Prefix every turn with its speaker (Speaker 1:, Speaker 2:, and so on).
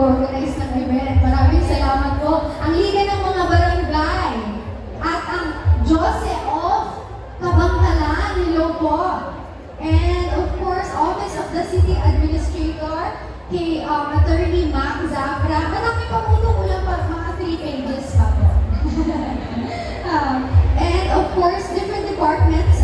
Speaker 1: mag-organize ng event. Maraming salamat po. Ang Liga ng mga Barangay at ang Jose of Kabangkalan, hello po. And of course, Office of the City Administrator, kay Attorney Mac Zafra. Marami pa po ito, kulang pa, mga 3 pages pa po. And of course, different departments